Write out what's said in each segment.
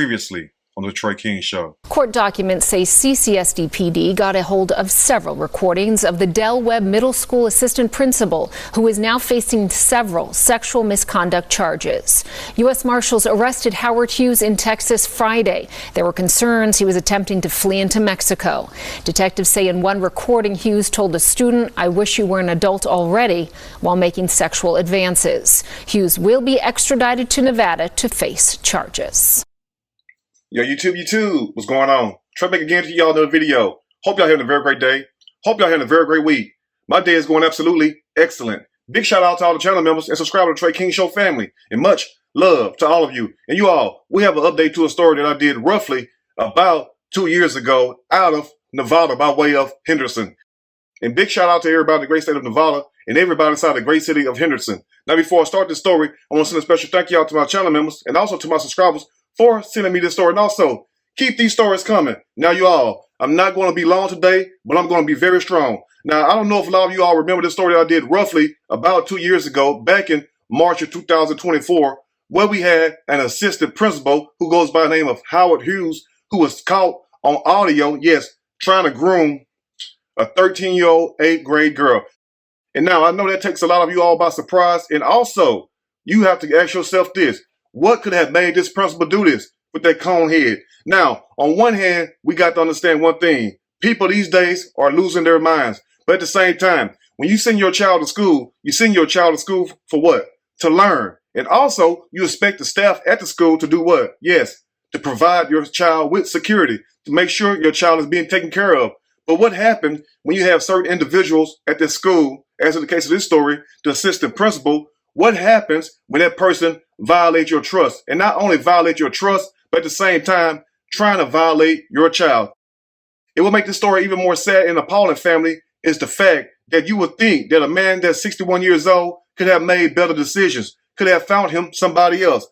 Previously on the Trey Show. Court documents say CCSD-PD got a hold of several recordings of the Del Webb Middle School assistant principal, who is now facing several sexual misconduct charges. U.S. Marshals arrested Howard Hughes in Texas Friday. There were concerns he was attempting to flee into Mexico. Detectives say in one recording, Hughes told a student, "I wish you were an adult already," while making sexual advances. Hughes will be extradited to Nevada to face charges. Yo, YouTube, what's going on? Trey back again to y'all another video. Hope y'all having a very great day. Hope y'all having a very great week. My day is going absolutely excellent. Big shout out to all the channel members and subscribers to the Trey Show family. And much love to all of you. And you all, we have an update to a story that I did roughly about 2 years ago out of Nevada by way of Henderson. And big shout out to everybody in the great state of Nevada and everybody inside the great city of Henderson. Now, before I start this story, I want to send a special thank you out to my channel members and also to my subscribers for sending me this story. And also, keep these stories coming. Now, you all, I'm not going to be long today, but I'm going to be very strong. Now, I don't know if a lot of you all remember this story that I did roughly about 2 years ago, back in March of 2024, where we had an assistant principal who goes by the name of Howard Hughes, who was caught on audio, yes, trying to groom a 13-year-old 8th grade girl. And now, I know that takes a lot of you all by surprise. And also, you have to ask yourself this. What could have made this principal do this with that cone head? Now, on one hand, we got to understand one thing. People these days are losing their minds. But at the same time, when you send your child to school, you send your child to school for what? To learn. And also, you expect the staff at the school to do what? Yes, to provide your child with security, to make sure your child is being taken care of. But what happened when you have certain individuals at this school, as in the case of this story, the assistant principal? What happens when that person violates your trust? And not only violate your trust, but at the same time, trying to violate your child. It will make this story even more sad and appalling, family, is the fact that you would think that a man that's 61 years old could have made better decisions, could have found him somebody else.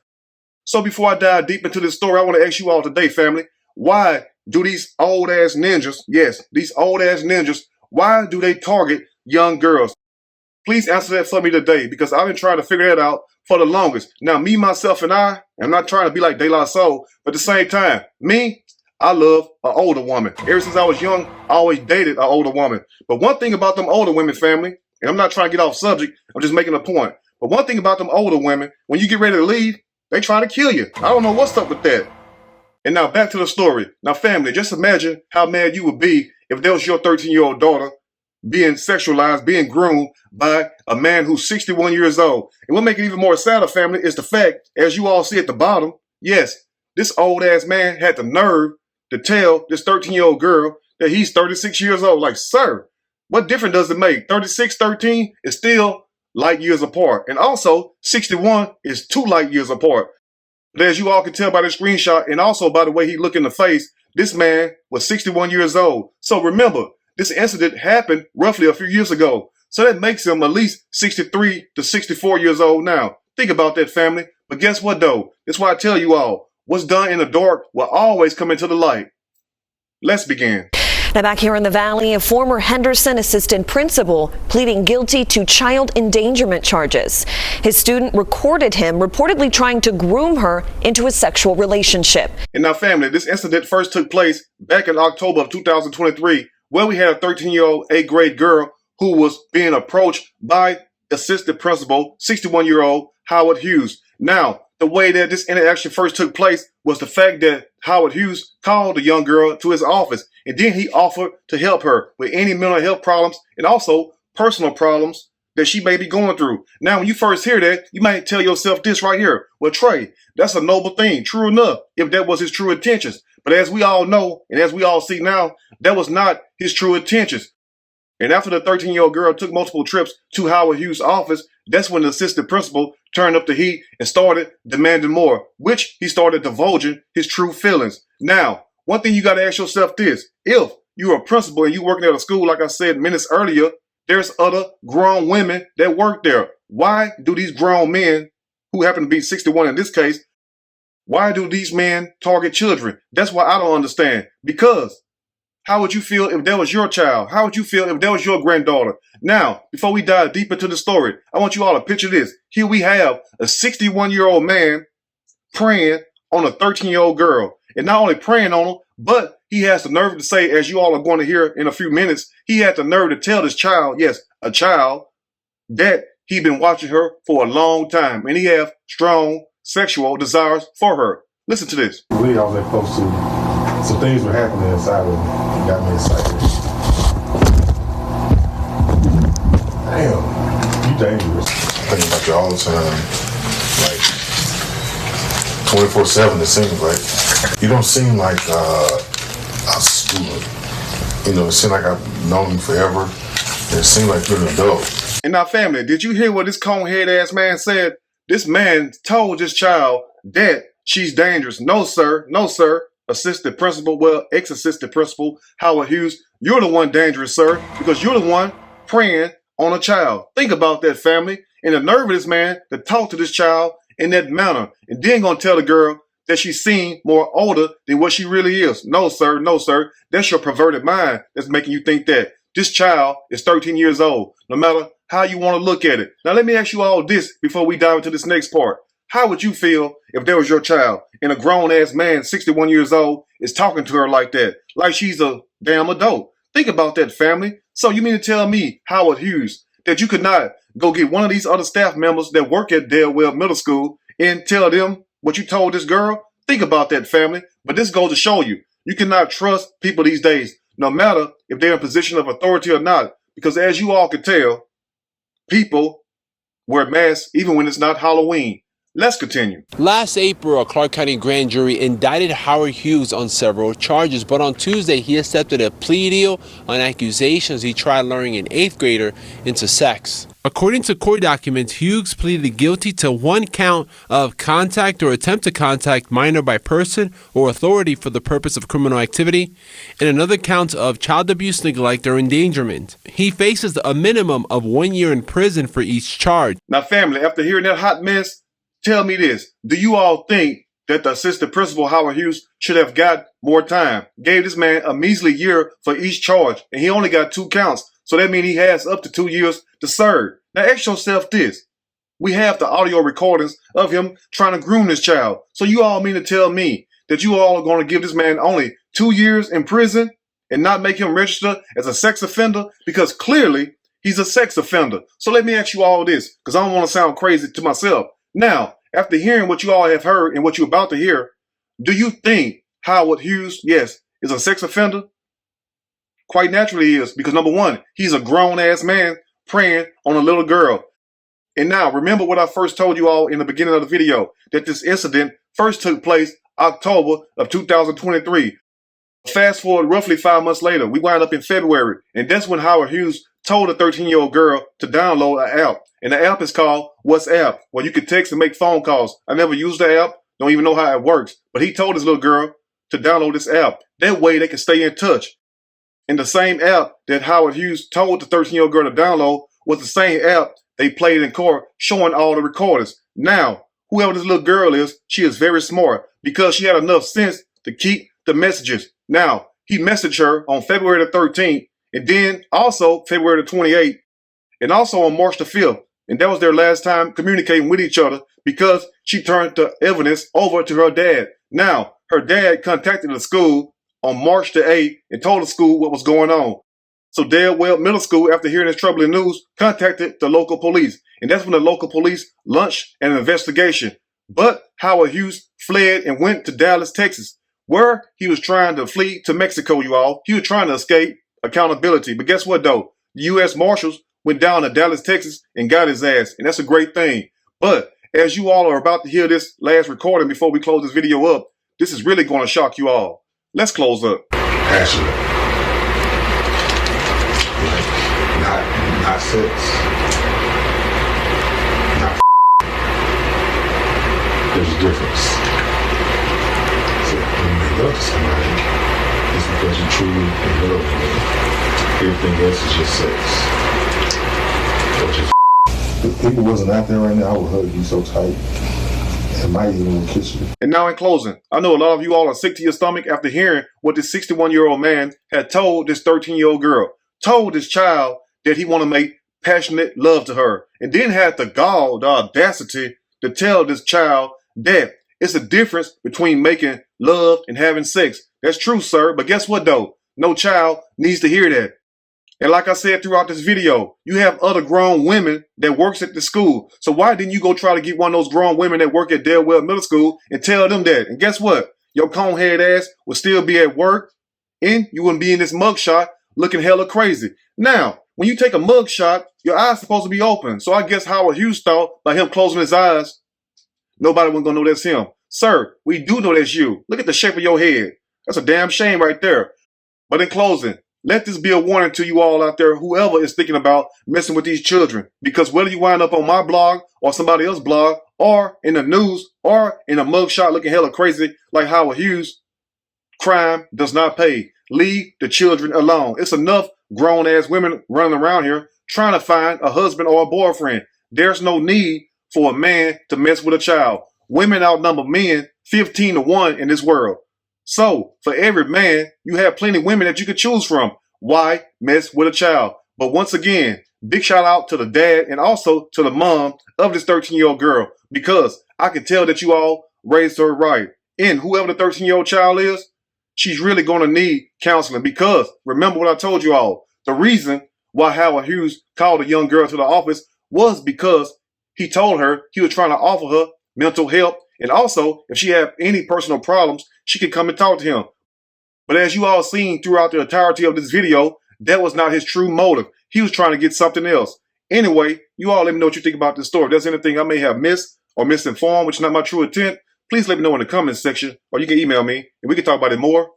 So before I dive deep into this story, I want to ask you all today, family, why do these old-ass ninjas, yes, these old-ass ninjas, why do they target young girls? Please answer that for me today, because I've been trying to figure that out for the longest. Now, me, myself, and I'm not trying to be like De La Soul, but at the same time, I love an older woman. Ever since I was young, I always dated an older woman. But one thing about them older women, family, and I'm not trying to get off subject, I'm just making a point. But one thing about them older women, when you get ready to leave, they try to kill you. I don't know what's up with that. And now back to the story. Now, family, just imagine how mad you would be if that was your 13-year-old daughter being sexualized, being groomed by a man who's 61 years old. And what makes it even more sadder, family, is the fact, as you all see at the bottom, yes, this old-ass man had the nerve to tell this 13-year-old girl that he's 36 years old. Like, sir, what difference does it make? 36, 13 is still light years apart. And also, 61 is 2 light years apart. But as you all can tell by the screenshot, and also by the way he looked in the face, this man was 61 years old. So remember, this incident happened roughly a few years ago. So that makes him at least 63 to 64 years old now. Think about that, family. But guess what, though? That's why I tell you all, what's done in the dark will always come into the light. Let's begin. Now back here in the Valley, a former Henderson assistant principal pleading guilty to child endangerment charges. His student recorded him reportedly trying to groom her into a sexual relationship. And now, family, this incident first took place back in October of 2023, where we had a 13-year-old 8th grade girl who was being approached by assistant principal, 61-year-old Howard Hughes. Now, the way that this interaction first took place was the fact that Howard Hughes called the young girl to his office, and then he offered to help her with any mental health problems and also personal problems that she may be going through. Now, when you first hear that, you might tell yourself this right here. Well, Trey, that's a noble thing. True enough, if that was his true intentions. But as we all know, and as we all see now, that was not his true intentions. And after the 13-year-old girl took multiple trips to Howard Hughes' office, that's when the assistant principal turned up the heat and started demanding more, which he started divulging his true feelings. Now, one thing you got to ask yourself this. If you're a principal and you're working at a school, like I said minutes earlier, there's other grown women that work there. Why do these grown men, who happen to be 61 in this case, why do these men target children? That's what I don't understand. Because how would you feel if that was your child? How would you feel if that was your granddaughter? Now, before we dive deep into the story, I want you all to picture this. Here we have a 61-year-old man preying on a 13-year-old girl. And not only preying on her, but he has the nerve to say, as you all are going to hear in a few minutes, he had the nerve to tell this child, yes, a child, that he'd been watching her for a long time. And he have strong sexual desires for her. Listen to this. I believe I was that close to some things were happening inside of me. Got me excited. Damn, you dangerous. I think about you all the time, like 24/7. It seems like you don't seem like a student. You know, it seems like I've known you forever. And it seems like you're an adult. And now, family, did you hear what this conehead ass man said? This man told this child that she's dangerous. No, sir. No, sir. Assistant principal, well, ex-assistant principal Howard Hughes, you're the one dangerous, sir, because you're the one preying on a child. Think about that, family. And the nerve of this man to talk to this child in that manner, and then gonna tell the girl that she's seen more older than what she really is. No, sir. No, sir. That's your perverted mind that's making you think that this child is 13 years old, no matter how you want to look at it. Now, let me ask you all this before we dive into this next part. How would you feel if there was your child and a grown-ass man, 61 years old, is talking to her like that, like she's a damn adult? Think about that, family. So you mean to tell me, Howard Hughes, that you could not go get one of these other staff members that work at Del Webb Middle School and tell them what you told this girl? Think about that, family. But this goes to show you, you cannot trust people these days, no matter if they're in a position of authority or not. Because as you all can tell, people wear masks even when it's not Halloween. Let's continue. Last April, a Clark County grand jury indicted Howard Hughes on several charges, but on Tuesday, he accepted a plea deal on accusations he tried luring an 8th grader into sex. According to court documents, Hughes pleaded guilty to one count of contact or attempt to contact minor by person or authority for the purpose of criminal activity, and another count of child abuse, neglect, or endangerment. He faces a minimum of 1 year in prison for each charge. Now, family, after hearing that hot mess, tell me this. Do you all think that the assistant principal, Howard Hughes, should have got more time? Gave this man a measly year for each charge, and he only got 2 counts. So that means he has up to 2 years to serve. Now ask yourself this. We have the audio recordings of him trying to groom this child. So you all mean to tell me that you all are going to give this man only 2 years in prison and not make him register as a sex offender? Because clearly he's a sex offender. So let me ask you all this, because I don't want to sound crazy to myself. Now, after hearing what you all have heard and what you're about to hear, do you think Howard Hughes, yes, is a sex offender? Quite naturally he is, because number one, he's a grown-ass man preying on a little girl. And now, remember what I first told you all in the beginning of the video, that this incident first took place October of 2023. Fast forward roughly 5 months later, we wind up in February, and that's when Howard Hughes told a 13-year-old girl to download an app. And the app is called WhatsApp, where you can text and make phone calls. I never used the app, don't even know how it works. But he told his little girl to download this app. That way they can stay in touch. And the same app that Howard Hughes told the 13-year-old girl to download was the same app they played in court, showing all the recordings. Now, whoever this little girl is, she is very smart because she had enough sense to keep the messages. Now, he messaged her on February the 13th, and then also February the 28th, and also on March the 5th. And that was their last time communicating with each other because she turned the evidence over to her dad. Now, her dad contacted the school on March the 8th and told the school what was going on. So Del Webb Middle School, after hearing this troubling news, contacted the local police. And that's when the local police launched an investigation. But Howard Hughes fled and went to Dallas, Texas, where he was trying to flee to Mexico, you all. He was trying to escape accountability. But guess what, though? The U.S. Marshals went down to Dallas, Texas, and got his ass. And that's a great thing. But as you all are about to hear this last recording before we close this video up, this is really going to shock you all. Let's close up. Passionate. Like, not sex. Not There's a difference. So when you make love to somebody, it's because you truly in love with them. Everything else is just sex. If people wasn't out there right now, I would hug you so tight and might even kiss you. And now in closing, I know a lot of you all are sick to your stomach after hearing what this 61-year-old man had told this 13-year-old girl, told this child that he want to make passionate love to her, and then had the gall, the audacity to tell this child that It's a difference between making love and having sex. That's true, sir. But guess what, though? No child needs to hear that. And like I said throughout this video, you have other grown women that works at the school. So why didn't you go try to get one of those grown women that work at Delwell Middle School and tell them that? And guess what? Your conehead ass would still be at work and you wouldn't be in this mugshot looking hella crazy. Now, when you take a mugshot, your eyes supposed to be open. So I guess Howard Hughes thought by him closing his eyes, nobody wasn't gonna know that's him. Sir, we do know that's you. Look at the shape of your head. That's a damn shame right there. But in closing, let this be a warning to you all out there, whoever is thinking about messing with these children. Because whether you wind up on my blog or somebody else's blog or in the news or in a mugshot looking hella crazy like Howard Hughes, crime does not pay. Leave the children alone. It's enough grown-ass women running around here trying to find a husband or a boyfriend. There's no need for a man to mess with a child. Women outnumber men 15-1 in this world. So, for every man, you have plenty of women that you could choose from. Why mess with a child? But once again, big shout out to the dad and also to the mom of this 13-year-old girl, because I can tell that you all raised her right. And whoever the 13-year-old child is, she's really going to need counseling, because remember what I told you all. The reason why Howard Hughes called a young girl to the office was because he told her he was trying to offer her mental help. And also, if she had any personal problems, she could come and talk to him. But as you all seen throughout the entirety of this video, that was not his true motive. He was trying to get something else. Anyway, you all let me know what you think about this story. If there's anything I may have missed or misinformed, which is not my true intent, please let me know in the comments section, or you can email me and we can talk about it more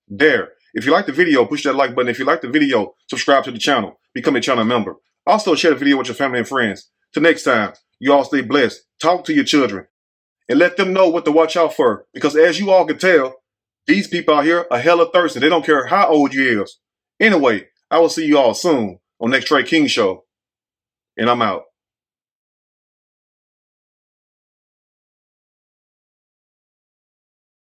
there. If you like the video, push that like button. If you like the video, subscribe to the channel, become a channel member. Also, share the video with your family and friends. Till next time, you all stay blessed. Talk to your children and let them know what to watch out for. Because as you all can tell, these people out here are hella thirsty. They don't care how old you is. Anyway, I will see you all soon on next Trey King Show. And I'm out.